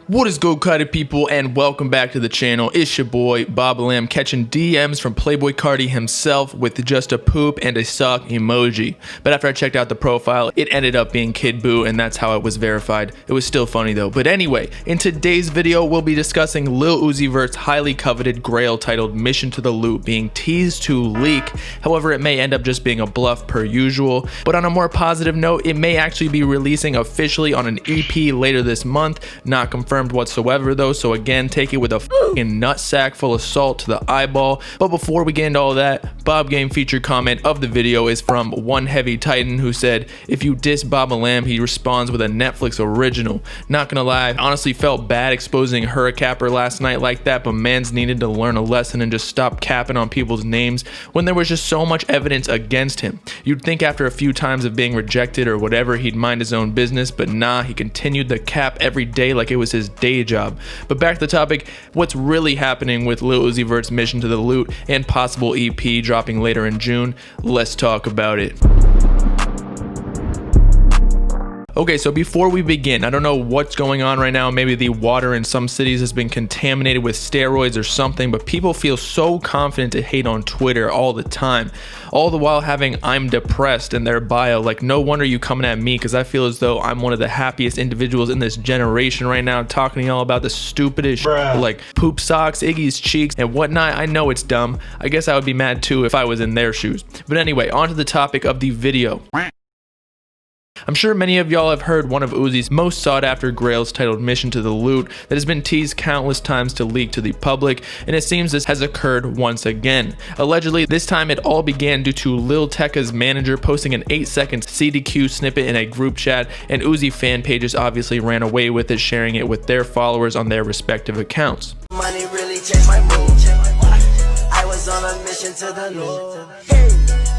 What is good, Cardi people, and welcome back to the channel. It's your boy Bobbalam catching DMs from Playboy Cardi himself with just a poop and a sock emoji. But after I checked out the profile, it ended up being Kid Boo, and that's how it was verified. It was still funny though. But anyway, in today's video, we'll be discussing Lil Uzi Vert's highly coveted grail titled Mission to the Loot being teased to leak. However, it may end up just being a bluff per usual. But on a more positive note, it may actually be releasing officially on an EP later this month. Not confirmed whatsoever though, so again, take it with a fucking nutsack full of salt to the eyeball. But before we get into all that, Bob Game featured comment of the video is from One Heavy Titan, who said, if you diss Bobbalam, he responds with a Netflix original. Not gonna lie, I honestly felt bad exposing her capper last night like that, but mans needed to learn a lesson and just stop capping on people's names when there was just so much evidence against him. You'd think after a few times of being rejected or whatever, he'd mind his own business, but nah, he continued the cap every day like it was his day job. But back to the topic, what's really happening with Lil Uzi Vert's Mission to the Loot and possible EP dropping later in June? Let's talk about it. Okay, so before we begin, I don't know what's going on right now. Maybe the water in some cities has been contaminated with steroids or something, but people feel so confident to hate on Twitter all the time, all the while having "I'm depressed" in their bio. Like, no wonder you coming at me, because I feel as though I'm one of the happiest individuals in this generation right now, talking to y'all about the stupidest shit, like poop socks, Iggy's cheeks, and whatnot. I know it's dumb. I guess I would be mad too if I was in their shoes. But anyway, on to the topic of the video. I'm sure many of y'all have heard one of Uzi's most sought after grails titled Mission to the Loot that has been teased countless times to leak to the public, and it seems this has occurred once again. Allegedly, this time it all began due to Lil Tecca's manager posting an 8-second CDQ snippet in a group chat, and Uzi fan pages obviously ran away with it, sharing it with their followers on their respective accounts. Money really changed my mood. I was on a mission to the loot.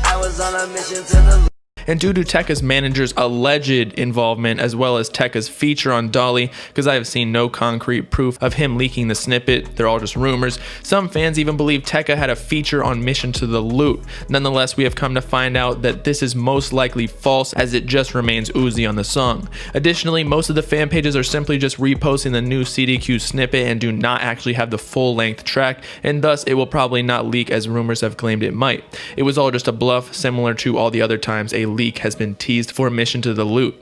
I was on a mission to the loot. And due to Tecca's manager's alleged involvement, as well as Tecca's feature on Dolly, because I have seen no concrete proof of him leaking the snippet, they're all just rumors, some fans even believe Tecca had a feature on Mission to the Loot. Nonetheless, we have come to find out that this is most likely false, as it just remains Uzi on the song. Additionally, most of the fan pages are simply just reposting the new CDQ snippet and do not actually have the full-length track, and thus it will probably not leak as rumors have claimed it might. It was all just a bluff, similar to all the other times a leak has been teased for Mission to the Loot.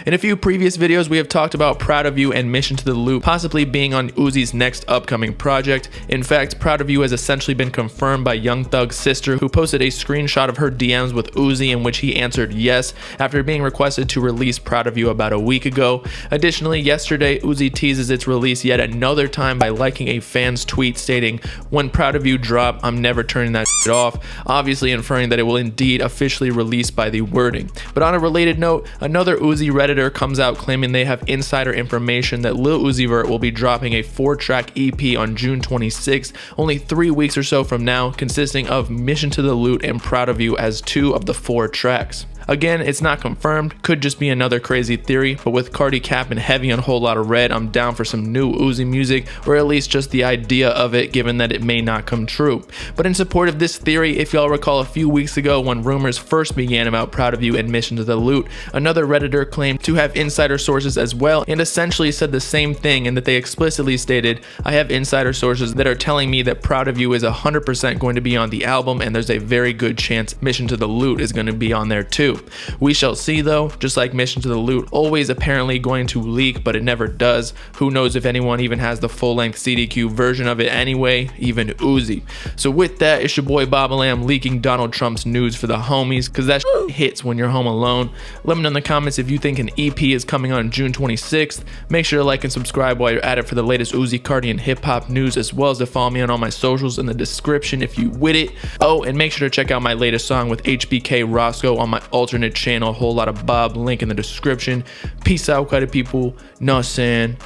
In a few previous videos, we have talked about Proud of You and Mission to the Loot possibly being on Uzi's next upcoming project. In fact, Proud of You has essentially been confirmed by Young Thug's sister, who posted a screenshot of her DMs with Uzi in which he answered yes after being requested to release Proud of You about a week ago. Additionally, yesterday, Uzi teases its release yet another time by liking a fan's tweet stating, "When Proud of You drop, I'm never turning that shit off," obviously inferring that it will indeed officially release by the wording. But on a related note, another Uzi Redditor comes out claiming they have insider information that Lil Uzi Vert will be dropping a 4-track EP on June 26th, only 3 weeks or so from now, consisting of Mission to the Loot and Proud of You as 2 of the 4 tracks. Again, it's not confirmed, could just be another crazy theory, but with Cardi capping heavy on Whole Lotta Red, I'm down for some new Uzi music, or at least just the idea of it, given that it may not come true. But in support of this theory, if y'all recall a few weeks ago when rumors first began about Proud of You and Mission to the Loot, another Redditor claimed to have insider sources as well, and essentially said the same thing, in that they explicitly stated, "I have insider sources that are telling me that Proud of You is 100% going to be on the album, and there's a very good chance Mission to the Loot is going to be on there too." We shall see though, just like Mission to the Loot, always apparently going to leak, but it never does. Who knows if anyone even has the full-length CDQ version of it anyway, even Uzi. So with that, it's your boy Bobbalam leaking Donald Trump's news for the homies, cause that shit hits when you're home alone. Let me know in the comments if you think an EP is coming on June 26th. Make sure to like and subscribe while you're at it for the latest Uzi, Cardi, and hip-hop news, as well as to follow me on all my socials in the description if you with it. Oh, and make sure to check out my latest song with HBK Roscoe on my alternate channel, Whole Lotta Bob, link in the description. Peace out, Cardi people. Know what I'm saying?